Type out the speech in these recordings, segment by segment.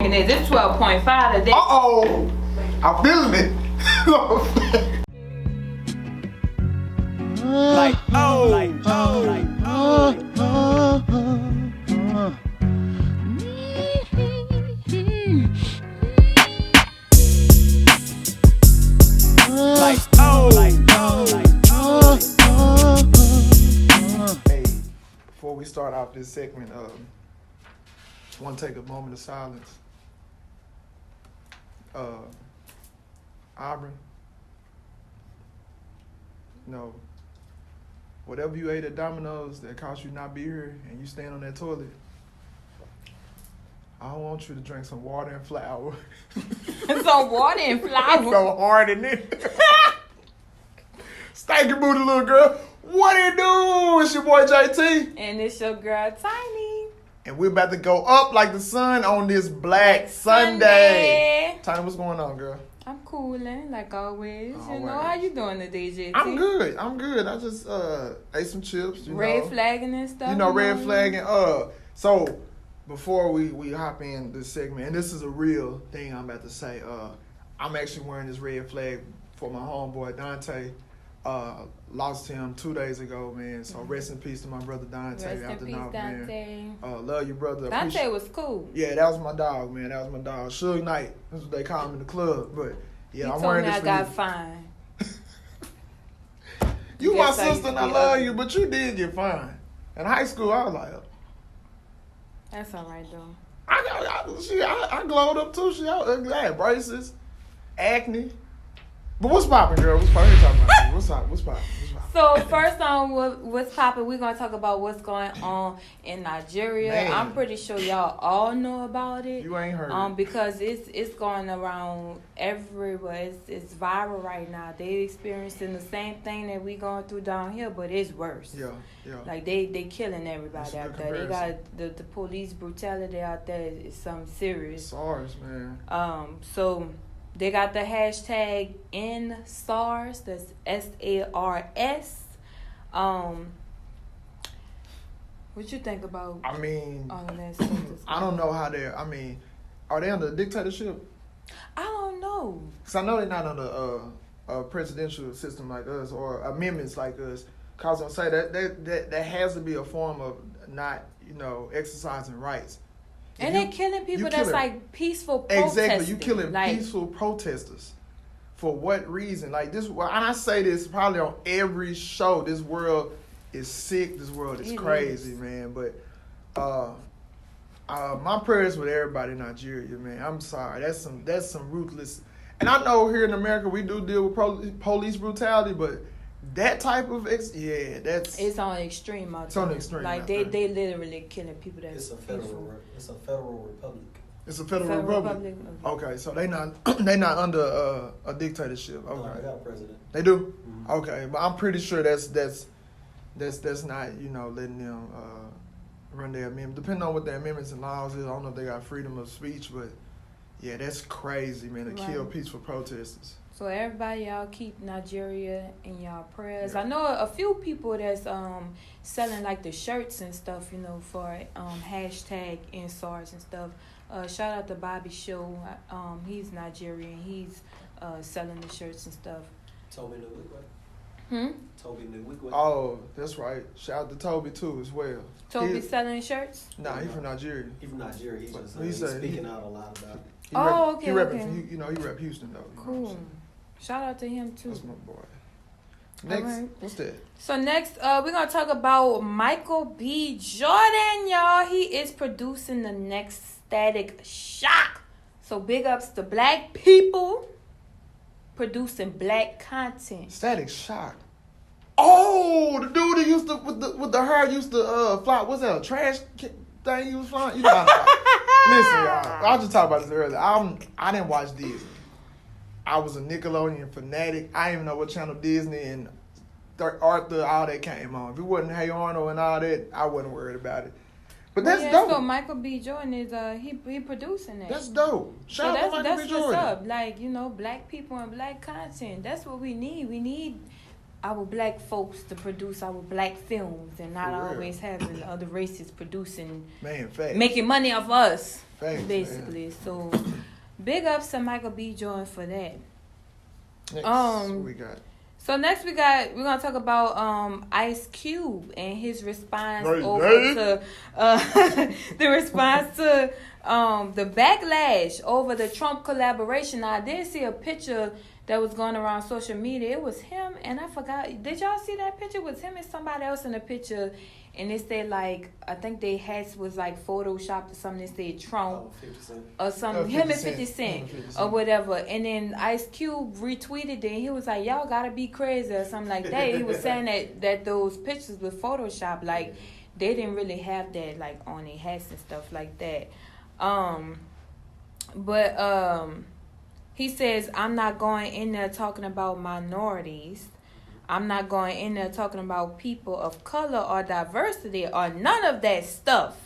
And it's 12.5 today. Uh-oh. I'm feeling it. Like, oh, like, oh, like, oh. Like, oh, like, oh, like, oh. Hey, before we start off this segment, I want to take a moment of silence. Auburn, whatever you ate at Domino's that cost you not be here and you stand on that toilet, I don't want you to drink some water and flour. Some water and flour. Go hard in it. Stanky booty little girl. What it do? It's your boy JT. And it's your girl Tiny. And we're about to go up like the sun on this Blakk Sunday. Tiny, what's going on, girl? I'm coolin', like always. All you know, right. how you doing today, JT? I'm good. I just ate some chips. Red flagging and stuff. Red flagging. So before we hop in this segment, and this is a real thing I'm about to say. I'm actually wearing this red flag for my homeboy Dante. Lost him 2 days ago, man. So rest in peace to my brother Dante. Rest in peace, Dante. Love you, brother. Dante was cool. Yeah, that was my dog, man. That was my dog. Suge Knight. That's what they call him in the club. But yeah, I'm wearing this for you. He told me I got fined. You my sister and I love you, but you did get fined. In high school, I was like, That's all right, though. I glowed up too. I had braces, acne. But what's poppin', girl? What's poppin'? Talking about? What's poppin'? So first on what's poppin', we're gonna talk about what's going on in Nigeria. Man. I'm pretty sure y'all all know about it. You ain't heard it. Because it's going around everywhere. It's viral right now. They experiencing the same thing that we going through down here, but it's worse. Yeah. Like they killing everybody That's a out good there. They got comparison. the police brutality out there is something serious. SARS, man. So they got the hashtag #EndSARS. That's SARS. What you think about? I mean, all of that stuff? I don't know how they're. I mean, are they under a dictatorship? I don't know. Because I know they're not under a presidential system like us or amendments like us. Because I'm saying that has to be a form of not, exercising rights. And they're killing people that's like peaceful protesting. Exactly, you killing peaceful protesters. For what reason? Like this, and I say this probably on every show. This world is sick. This world is crazy, man. But my prayers with everybody in Nigeria, man. I'm sorry. That's some ruthless. And I know here in America we do deal with police brutality, but that type of it's on extreme out there. It's on the extreme. Like they literally killing people that It's a federal republic. It's a federal republic. Okay, so they not under a dictatorship. Okay, No, they got a president. They do. Mm-hmm. Okay, but I'm pretty sure that's not letting them run their amendment. Depending on what their amendments and laws is, I don't know if they got freedom of speech, but yeah, that's crazy, man. To kill peaceful protesters. So everybody, y'all keep Nigeria in y'all prayers. Yeah. I know a few people that's selling like the shirts and stuff, for hashtag #EndSARS and stuff. Shout out to Bobby Show. He's Nigerian. He's selling the shirts and stuff. Toby Newigwe. Toby Newigwe. Oh, that's right. Shout out to Toby too as well. Toby selling shirts? Nah, he's from Nigeria. He's from Nigeria. He's speaking out a lot about it. Okay. He rep Houston though. Cool. Shout out to him too. That's my boy. Next, right. What's that? So next, we're gonna talk about Michael B. Jordan, y'all. He is producing the next Static Shock. So big ups to black people producing black content. Static Shock. Oh, the dude that used to with the hair used to fly. What's that? A trash thing he was flying? Listen, y'all. I was just talking about this earlier. I didn't watch Disney. I was a Nickelodeon fanatic. I didn't even know what channel Disney and Arthur, all that came on. If it wasn't Hey Arnold and all that, I wasn't worried about it. But that's dope. So Michael B. Jordan is he producing that. That's dope. Shout out to Michael B. Jordan. That's what's up. Like, black people and black content. That's what we need. We need our black folks to produce our black films and not always having other races producing, making money off us. Thanks, basically. Man. So, big ups to Michael B. Jordan for that. Next, what we got? So next we're gonna talk about Ice Cube and his response to the response to the backlash over the Trump collaboration. Now, I did see a picture that was going around social media. It was him, and I forgot. Did y'all see that picture? It was him and somebody else in the picture, and it said like, I think their hats was like photoshopped or something. It said Trump or something. Him and 50 Cent or whatever. And then Ice Cube retweeted it, and he was like, y'all gotta be crazy or something like that. He was saying that those pictures were photoshopped. Like, they didn't really have that like on their hats and stuff like that. He says, I'm not going in there talking about minorities. I'm not going in there talking about people of color or diversity or none of that stuff.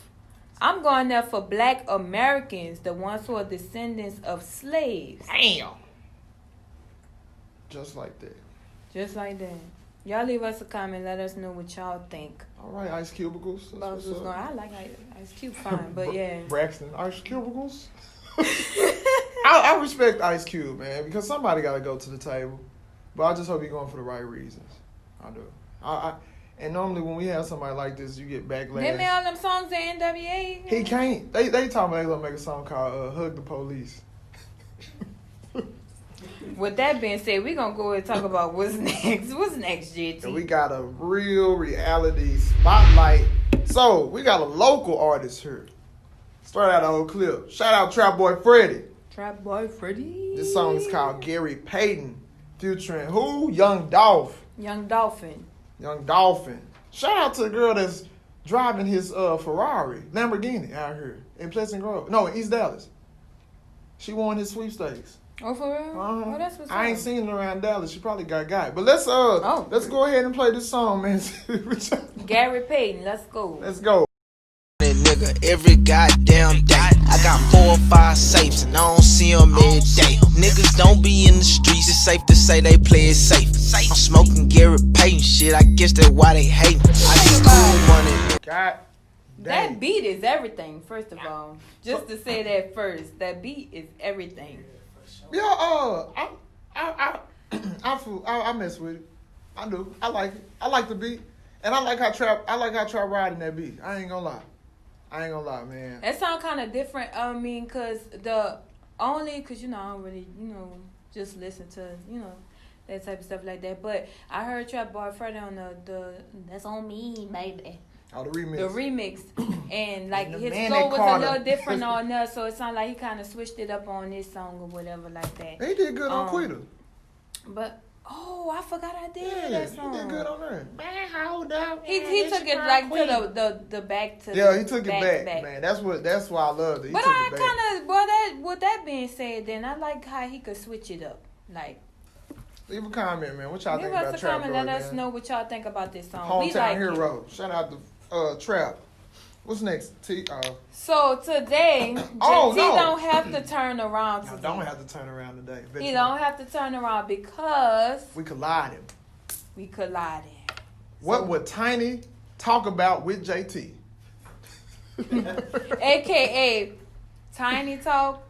I'm going there for black Americans, the ones who are descendants of slaves. Damn. Just like that. Just like that. Y'all leave us a comment. Let us know what y'all think. All right, Ice Cubicles. I like Ice Cube fine, but yeah. Braxton, Ice Cubicles. I respect Ice Cube, man, because somebody got to go to the table. But I just hope he's going for the right reasons. I do. And normally when we have somebody like this, you get backlash. They made all them songs in NWA. He can't. They talking about they gonna make a song called "Hug the Police." With that being said, we're going to go and talk about what's next. What's next, JT? And we got a real reality spotlight. So, we got a local artist here. Start out the whole clip. Shout out Trap Boy Freddy. Trap Boy Freddy. This song is called Gary Payton, featuring who? Young Dolph. Young Dolphin. Young Dolphin. Shout out to the girl that's driving his Ferrari, Lamborghini out here in Pleasant Grove. No, in East Dallas. She won his sweepstakes. Oh, for real? Oh, that's what's I ain't seen her around Dallas. She probably got. But let's go ahead and play this song, man. Gary Payton, let's go. Let's go. Nigga, every goddamn day. I got 4 or 5 safes and I don't see them every day. Niggas don't be in the streets, it's safe to say they play it safe. I'm smoking Gary Payton shit, I guess that's why they hate me. I get cool money. God dang. That beat is everything, first of all. Just to say that first, that beat is everything. Yo, I mess with it. I do. I like it. I like the beat, and I like how Trap riding that beat. I ain't gonna lie, man. That sound kind of different. I mean, cause I don't really, just listen to, that type of stuff like that. But I heard Trap Boy Freddy on the That's On Me, baby. Oh, the remix. The remix. And like and his flow was a little different on there, so it sounded like he kind of switched it up on this song or whatever like that. He did good on Quitter. But I forgot I did that song. He did good on there. Man, hold up. He took it like to the back to. Yeah, he took it back, man. That's why I loved it. But with that being said, then I like how he could switch it up. Like, leave a comment, man. What y'all think about Trap? Leave us a comment. Let us know what y'all think about this song. Hometown Hero. Shout out to Trap. What's next? So today, JT don't have to turn around today. Don't have to turn around today. He don't have to turn around because we collided. What would Tiny talk about with JT? AKA Tiny Talk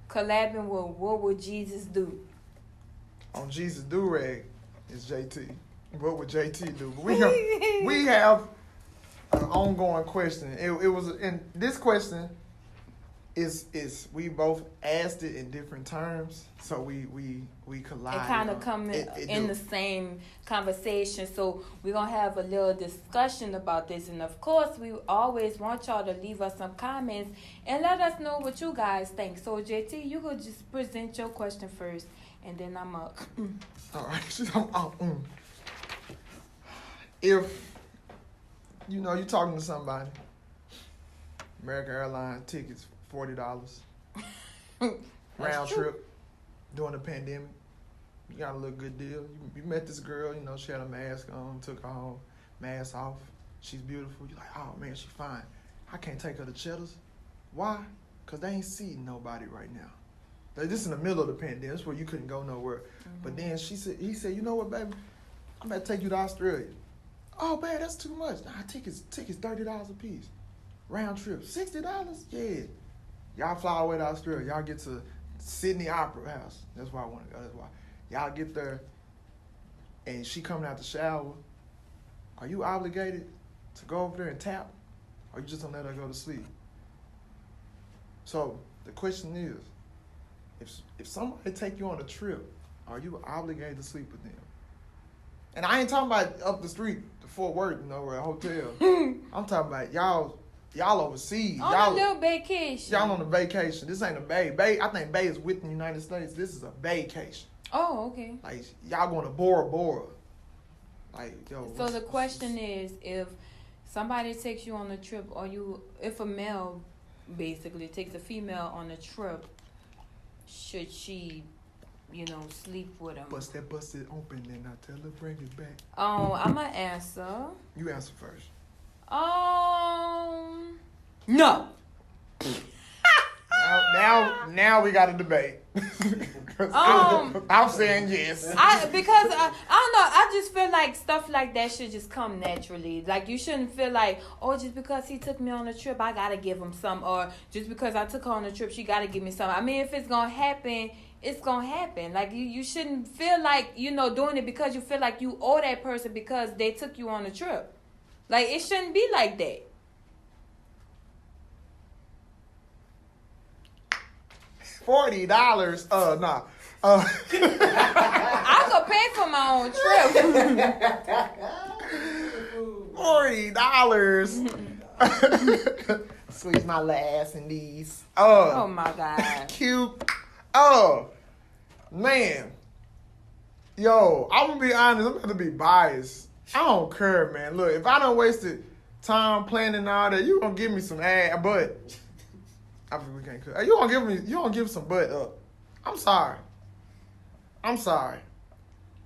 collabing with What Would Jesus Do? On Jesus Do Rag is JT. What would JT do? We have an ongoing question. It was, and this question is we both asked it in different terms, so we collide. It kind of come in the same conversation, so we're gonna have a little discussion about this. And of course, we always want y'all to leave us some comments and let us know what you guys think. So JT, you could just present your question first, and then I'm up. All right. If you're talking to somebody, American Airlines tickets $40 round trip during the pandemic. You got a little good deal. You met this girl, she had a mask on, took her home, mask off. She's beautiful. You're like, oh man, she's fine. I can't take her to Cheddar's. Why? Because they ain't seeing nobody right now. This is in the middle of the pandemic. That's where you couldn't go nowhere. Mm-hmm. But then he said, you know what, baby? I'm going to take you to Australia. Oh, man, that's too much. Nah, tickets $30 a piece. Round trip. $60? Yeah. Y'all fly away to Australia. Y'all get to Sydney Opera House. That's why I want to go. That's why. Y'all get there, and she coming out the shower. Are you obligated to go over there and tap? Or you just gonna let her go to sleep? So the question is, if somebody take you on a trip, are you obligated to sleep with them? And I ain't talking about up the street to Fort Worth, or a hotel. I'm talking about y'all overseas. On a little vacation. Y'all on a vacation. This ain't a bay. Bay, I think bay is within the United States. This is a vacation. Oh, okay. Like, y'all going to Bora Bora. Like, yo. So the question is, if somebody takes you on a trip, if a male basically takes a female on a trip, should she, sleep with him? Bust it open and I tell her bring it back. I'm gonna answer. You answer first. No. Now we got a debate. I'm saying yes. Because I don't know. I just feel like stuff like that should just come naturally. Like, you shouldn't feel like, just because he took me on a trip, I gotta give him some, or just because I took her on a trip, she gotta give me some. I mean, if it's gonna happen, it's gonna happen. Like, you shouldn't feel like doing it because you feel like you owe that person because they took you on a trip. Like, it shouldn't be like that. $40. Nah. I could pay for my own trip. $40. Squeeze my last in these. Oh my God. Cute. Man. Yo, I'm gonna be honest. I'm gonna be biased. I don't care, man. Look, if I done wasted time planning all that, you gonna give me some ass, but I mean, we can't cook. You gonna give some butt up. I'm sorry.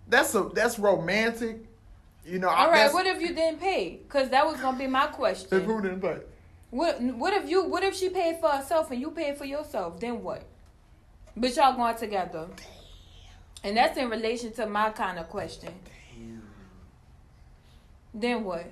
That's romantic. All right, what if you didn't pay? Because that was gonna be my question. If who didn't pay? What if she paid for herself and you paid for yourself? Then what? But y'all going together. Damn. And that's in relation to my kind of question. Damn. Then what?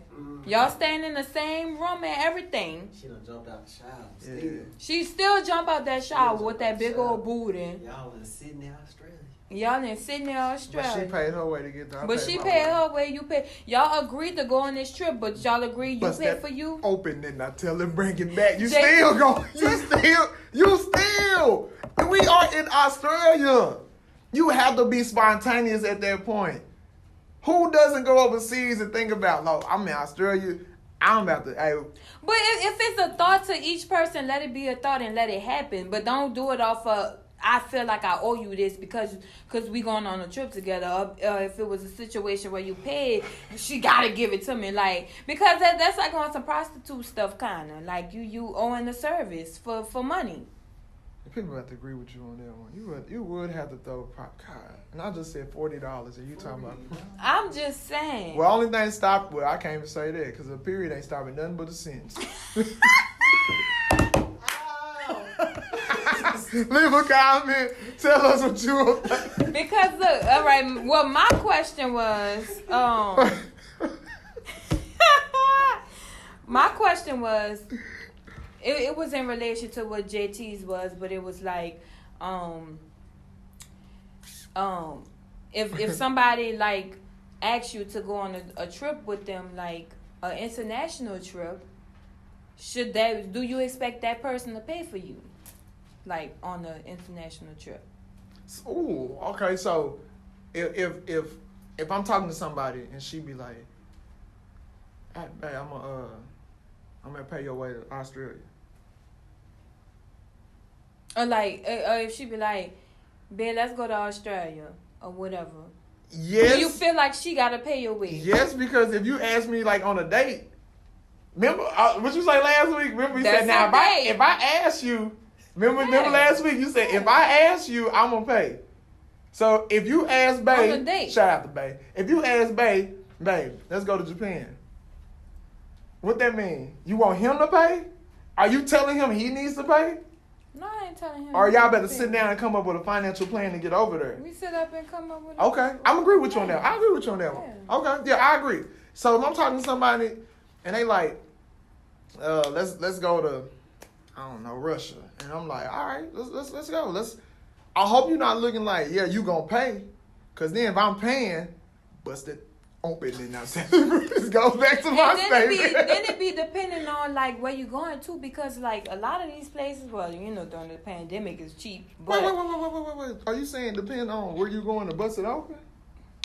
Y'all staying in the same room and everything. She done jumped out the shower. Yeah. She still jump out that shower with that big old booty. Y'all in Sydney, Australia. Y'all in Sydney, Australia. But she paid her way to get there. But she paid her way, you pay. Y'all agreed to go on this trip, but y'all agreed you paid for you. Open and I tell her bring it back. You still going. You still. We are in Australia. You have to be spontaneous at that point. Who doesn't go overseas and think about, no, I'm in Australia, I'm about to, hey. But if it's a thought to each person, let it be a thought and let it happen. But don't do it off of, I feel like I owe you this because we going on a trip together. If it was a situation where you paid, she got to give it to me. Like, because that's like on some prostitute stuff, kind of. Like, you owing a service for money. People have to agree with you on that one. You would have to throw a prop card. And I just said $40 and you talking about. I'm just saying. Well, only thing stopped, well, I can't even say that because the period ain't stopping nothing but a sentence. Leave a comment. Tell us what you want. Because look, all right. Well, my question was, It was in relation to what JT's was, but it was like, if somebody like asks you to go on a trip with them, like an international trip, do you expect that person to pay for you, like on an international trip? Ooh, okay. So if I'm talking to somebody and she be like, hey, babe, I'm gonna pay your way to Australia. Or like, if she be like, babe, let's go to Australia or whatever. Yes. Do you feel like she gotta pay your way? Yes, because if you ask me like on a date, remember what you say last week? Remember you said, now if I ask you, remember last week you said if I ask you, I'm gonna pay. So if you ask babe, on a date. Shout out to babe. If you ask babe, let's go to Japan. What that mean? You want him to pay? Are you telling him he needs to pay? No, I ain't telling him. Or y'all better sit down and come up with a financial plan to get over there. We sit up and come up with. Okay, I'm agree with you on that. I agree with you on that one. Okay, yeah, I agree. So if I'm talking to somebody and they like, let's go to, I don't know, Russia. And I'm like, all right, let's go. I hope you're not looking like, yeah, you gonna pay. Cause then if I'm paying, bust it open and now it goes back to my statement. Then it be depending on like where you going to, because like a lot of these places, well, you know, during the pandemic is cheap. But Wait. Are you saying depending on where you going to bust it open?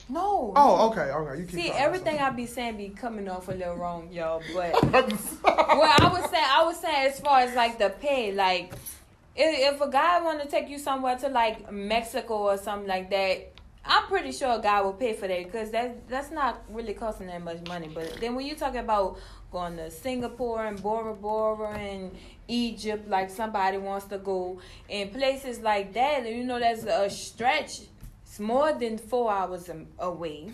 No. Oh, okay. You keep See, everything I be saying be coming off a little wrong, y'all. But well, I was saying as far as like the pay, like if a guy want to take you somewhere to like Mexico or something like that, I'm pretty sure a guy will pay for that, because that's not really costing that much money. But then when you talk about going to Singapore and Bora Bora and Egypt, like somebody wants to go, and places like that, you know, that's a stretch. It's more than 4 hours away.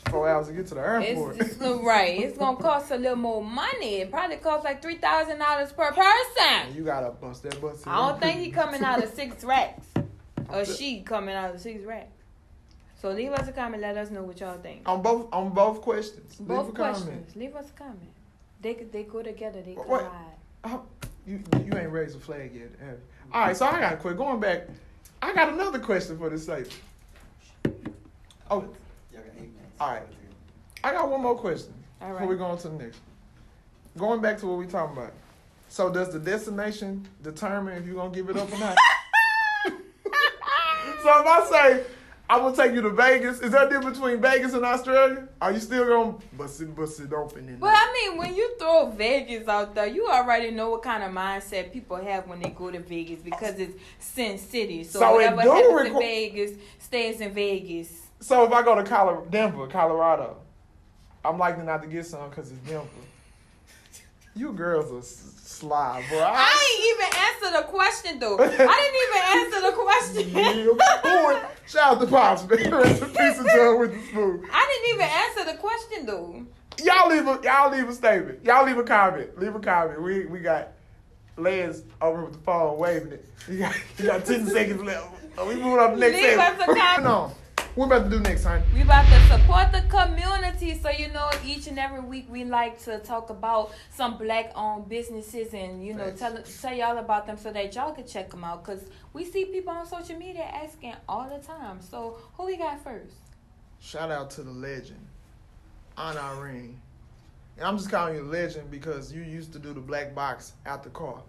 4 hours to get to the airport. Right. It's going to cost a little more money. It probably costs like $3,000 per person. You got to bust that bus. I don't think he coming out of 6 racks. Or she coming out of 6 racks. So leave us a comment. Let us know what y'all think. On both questions. Both leave questions. Comment. Leave us a comment. They go together. They collide. You ain't raised a flag yet, have you? All right, so I got to quit. Going back, I got another question for this site. Oh, Y'all got 8 minutes. all right. I got one more question All right. before we go on to the next. Going back to what we talking about. So does the destination determine if you're going to give it up or not? So if I say, I'm going to take you to Vegas, is there a difference between Vegas and Australia? Are you still going to bust it open? But I mean, when you throw Vegas out there, you already know what kind of mindset people have when they go to Vegas, because it's Sin City. So whatever happens in Vegas stays in Vegas. So if I go to Denver, Colorado, I'm likely not to get some because it's Denver. You girls are sly, bro. I didn't even answer the question, though. I didn't even answer the question. Shout out to Pops, man. Rest in peace and John with the spoon. I didn't even answer the question, though. Y'all leave a statement. Y'all leave a comment. Leave a comment. We got Les over with the phone waving it. You got 10 seconds left. We moving up to the next Leave us a comment. No. What we about to do next time? We about to support the community. So, you know, each and every week we like to talk about some Black-owned businesses and, you know, tell y'all about them so that y'all can check them out. Because we see people on social media asking all the time. So, who we got first? Shout out to the legend, Irene. And I'm just calling you a legend because you used to do the black box out the car.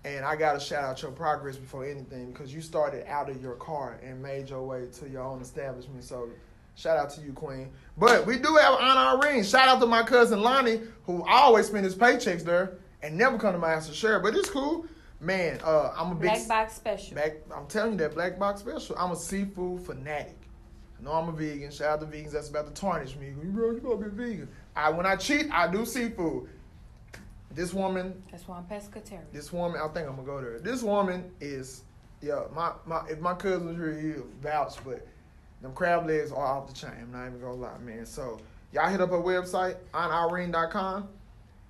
And I got to shout out your progress before anything, because you started out of your car and made your way to your own establishment. So shout out to you, Queen. But we do have Aunt Irene. Shout out to my cousin Lonnie, who always spend his paychecks there and never come to my house to share. But it's cool. Man, I'm a big... Black Box Special. I'm telling you that Black Box Special. I'm a seafood fanatic. I know I'm a vegan. Shout out to vegans that's about to tarnish me. Bro, you gotta be vegan. When I cheat, I do seafood. This woman... That's why I'm pescatarian. This woman, I think I'm going to go there. This woman is... Yeah, if my cousin was here, he'll vouch, but them crab legs are off the chain. I'm not even going to lie, man. So, y'all hit up her website, AuntIrene.com.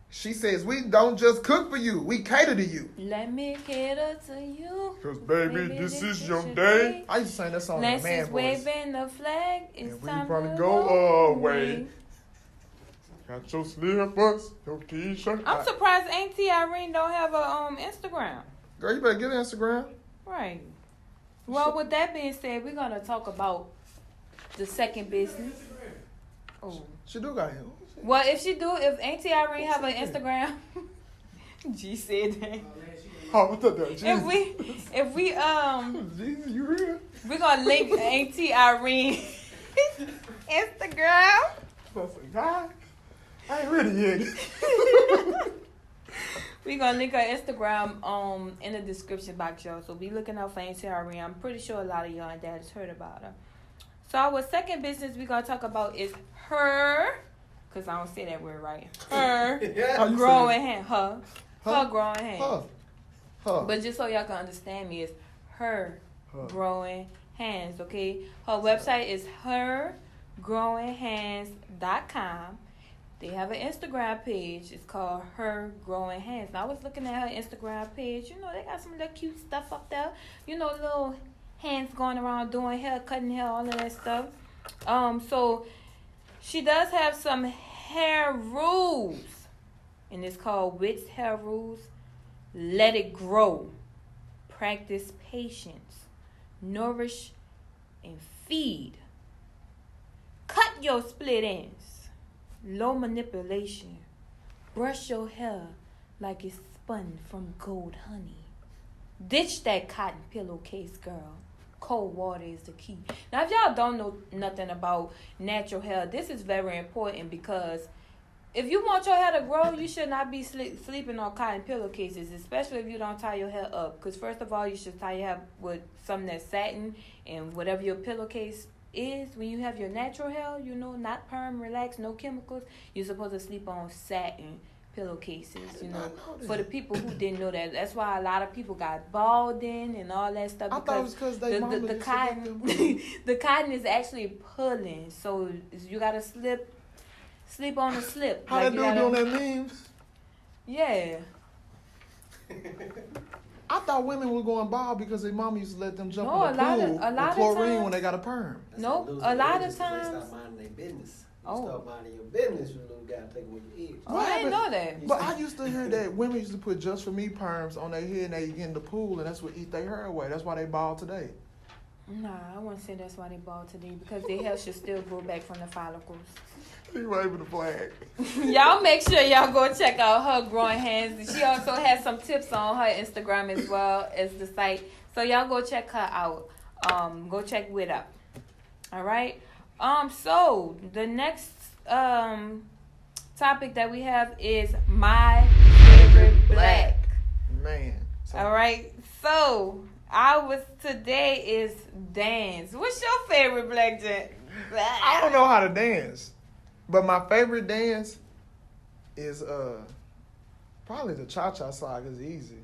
She says, we don't just cook for you. We cater to you. Let me cater to you. Because, baby, this is your day. I used to sing that song in a man voice. Waving the flag. It's and we time probably to go away. Got your slippers, your t-shirt. I'm surprised Auntie Irene don't have a Instagram. Girl, you better get an Instagram. Right. Well, with that being said, we're going to talk about the second business. Oh. She do got him. Well, if Auntie Irene have an Instagram, G said that. Oh, what's up there? Jesus. If we Jesus, you real? We're gonna link Auntie Irene Instagram. God, I ain't ready yet. We're gonna link her Instagram in the description box, y'all. So be looking out for Auntie Irene. I'm pretty sure a lot of y'all and dads heard about her. So our second business we're gonna talk about is her, because I don't say that word right. Her growing hand. Her growing hand. Her. But just so y'all can understand me, it's her growing hands, okay? Her website is hergrowinghands.com. They have an Instagram page. It's called Her Growing Hands. Now, I was looking at her Instagram page. You know, they got some little cute stuff up there. You know, little hands going around doing hair, cutting hair, all of that stuff. So she does have some hair rules. And it's called Witt's Hair Rules. Let it grow. Practice patience. Nourish and feed. Cut your split ends. Low manipulation. Brush your hair like it's spun from gold honey. Ditch that cotton pillowcase, girl. Cold water is the key. Now, if y'all don't know nothing about natural hair, this is very important because if you want your hair to grow, you should not be sleeping on cotton pillowcases, especially if you don't tie your hair up. Because first of all, you should tie your hair with something that's satin, and whatever your pillowcase is, when you have your natural hair, you know, not perm, relaxed, no chemicals, you're supposed to sleep on satin pillowcases, you know, for the people who didn't know that. That's why a lot of people got balding and all that stuff. I thought it was because they the cotton, the cotton is actually pulling, so you gotta sleep on the slip. How like that dude doing that memes? Yeah. I thought women were going bald because their mama used to let them jump No, in the pool a lot with chlorine of times, when they got a perm. Nope, a lot of They times. stop minding their business. You Oh. start minding your business, you little guy taking what you eat. Oh, I didn't know that. But I used to hear that women used to put just for me perms on their head and they get in the pool and that's what eat their hair away. That's why they bald today. Nah, I wouldn't say that's why they bald today because their hair should still grow back from the follicles. You waving the flag. Y'all make sure y'all go check out her growing hands. She also has some tips on her Instagram as well as the site. So y'all go check her out. Go check Wit up. All right. So the next topic that we have is my favorite black. Man. So All right. So today is dance. What's your favorite black dance? I don't know how to dance. But my favorite dance is probably the cha-cha slide because it's easy.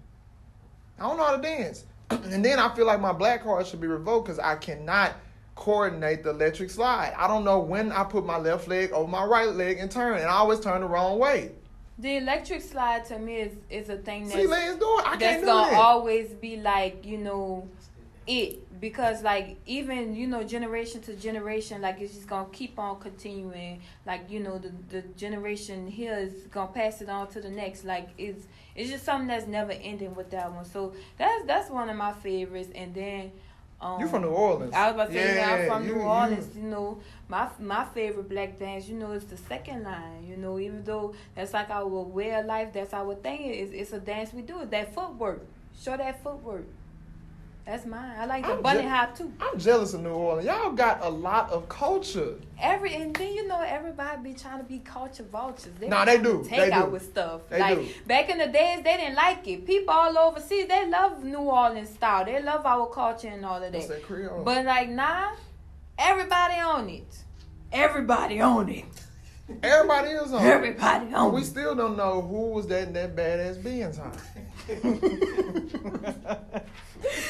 I don't know how to dance. And then I feel like my black card should be revoked because I cannot coordinate the electric slide. I don't know when I put my left leg over my right leg and turn, and I always turn the wrong way. The electric slide to me is a thing See, Lance do it. I that's can't do gonna that. always be like, you know, it, because like even, you know, generation to generation, like it's just gonna keep on continuing. Like, you know, the generation here is gonna pass it on to the next. Like it's just something that's never ending with that one. So that's one of my favorites. And then You from New Orleans? I was about to say, Yeah, I'm from you- New Orleans. You know, my favorite black dance, you know, is the second line. You know, even though that's like our way of life, that's our thing. It's a dance we do. It's that footwork. Show that footwork. That's mine. I like the bunny hop too. I'm jealous of New Orleans. Y'all got a lot of culture. And then you know everybody be trying to be culture vultures. Nah, they do. Take They out do. with stuff. They like do. back in the days, they didn't like it. People all overseas, they love New Orleans style. They love our culture and all of What's that. that Creole? But like nah, everybody on it. Everybody on it. Everybody is on. Everybody But on we it. still don't know who was that in that badass being time.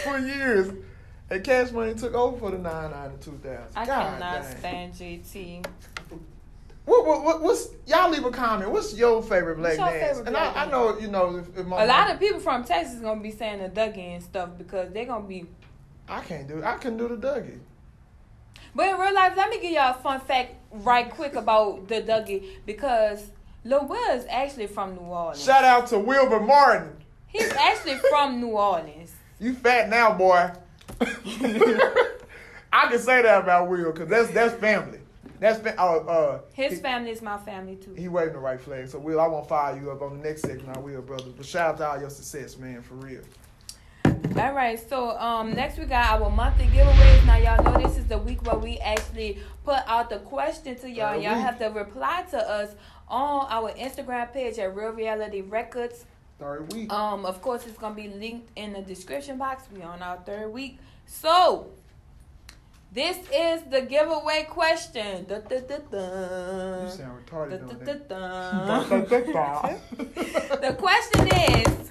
For years. And Cash Money took over for the 99 in 2000. I God cannot dang. stand JT. What's y'all leave a comment? What's your favorite black What's your dance? favorite And black I know, you know, if my A lot of people from Texas gonna be saying the Dougie and stuff because they're gonna be. I couldn't do the Dougie. But in real life, let me give y'all a fun fact right quick about the Dougie because Lil Will is actually from New Orleans. Shout out to Wilbur Martin. He's actually from New Orleans. You fat now, boy. I can say that about Will because that's family. His family is my family too. He waving the right flag. So Will, I won't fire you up on the next segment. I will, brother. But shout out to all your success, man, for real. All right, so next we got our monthly giveaways. Now y'all know this is the week where we actually put out the question to y'all. Y'all have to reply to us on our Instagram page at Real Reality Records. Third week. Of course, it's gonna be linked in the description box. We on our third week. So this is the giveaway question. You sound retarded doing that. The question is,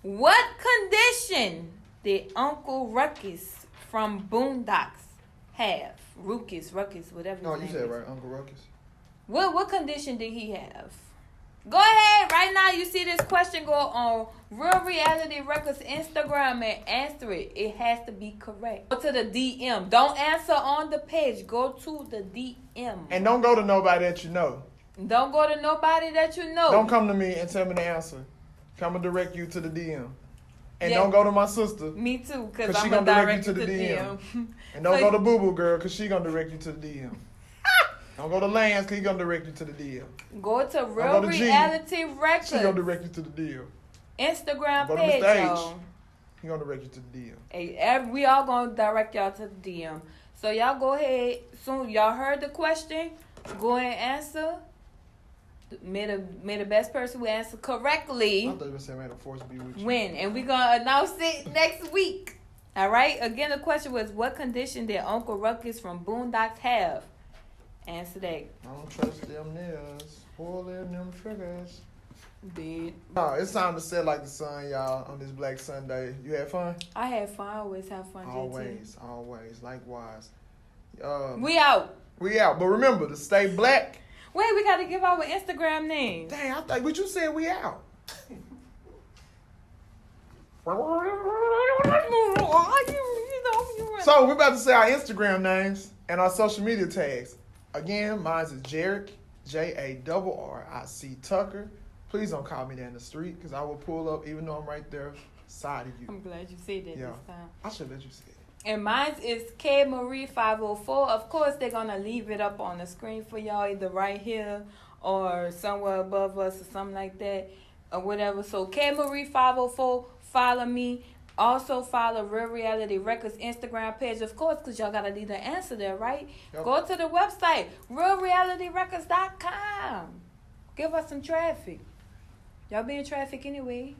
what condition did Uncle Ruckus from Boondocks have? Ruckus, whatever. No, his you name said is. right, Uncle Ruckus. What condition did he have? Go ahead right now. You see this question, go on Real Reality Records Instagram and answer it. It has to be correct. Go to the DM. Don't answer on the page. Go to the DM. And don't go to nobody that you know. Don't go to nobody that you know. Don't come to me and tell me the answer. I'm gonna direct you to the DM. And Yeah. don't go to my sister. Me too, because 'Cause she I'm gonna gonna direct direct you you to to the the DM. DM. And don't So- go to Boo Boo Girl, because she gonna direct you to the DM. Don't go to Lance, because he gonna direct you to the DM. Go to go Real to G. Reality Records She gonna direct you to the DM. Instagram Go to page, Mr. H. y'all. He gonna direct you to the DM. Hey, we all gonna direct y'all to the DM. So y'all go ahead. Soon y'all heard the question. Go ahead and answer. May the best person who answer correctly I thought you were saying, man, the force be with you. win, and we gonna announce it next week. All right. Again, the question was, what condition did Uncle Ruckus from Boondocks have? Answer that. I don't trust them niggas. Pulling them triggers. Did No, it's time to set like the sun, y'all, on this Blakk Sunday. You had fun? I had fun? I always have fun. Always. Likewise. We out. We out. But remember to stay black. Wait, we gotta give our Instagram name. Dang, I thought, but you said we out. So we're about to say our Instagram names and our social media tags. Again, mine is Jarric, Jarric Tucker. Please don't call me that in the street, because I will pull up even though I'm right there side of you. I'm glad you said that Yeah. this time. I should let you say it. And mine is K Marie 504. Of course, they're gonna leave it up on the screen for y'all, either right here or somewhere above us or something like that, or whatever. So K Marie 504, follow me. Also follow Real Reality Records Instagram page, of course, because y'all gotta leave the answer there, right? Yep. Go to the website, realrealityrecords.com. Give us some traffic. Y'all be in traffic anyway.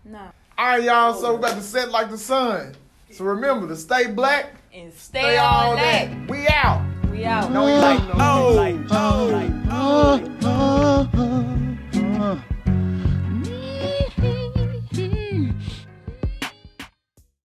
Nah. All right, y'all. So we're about to set like the sun. So remember to stay black. And stay on that. We out. We out. No, you like no. Oh, oh, oh, oh.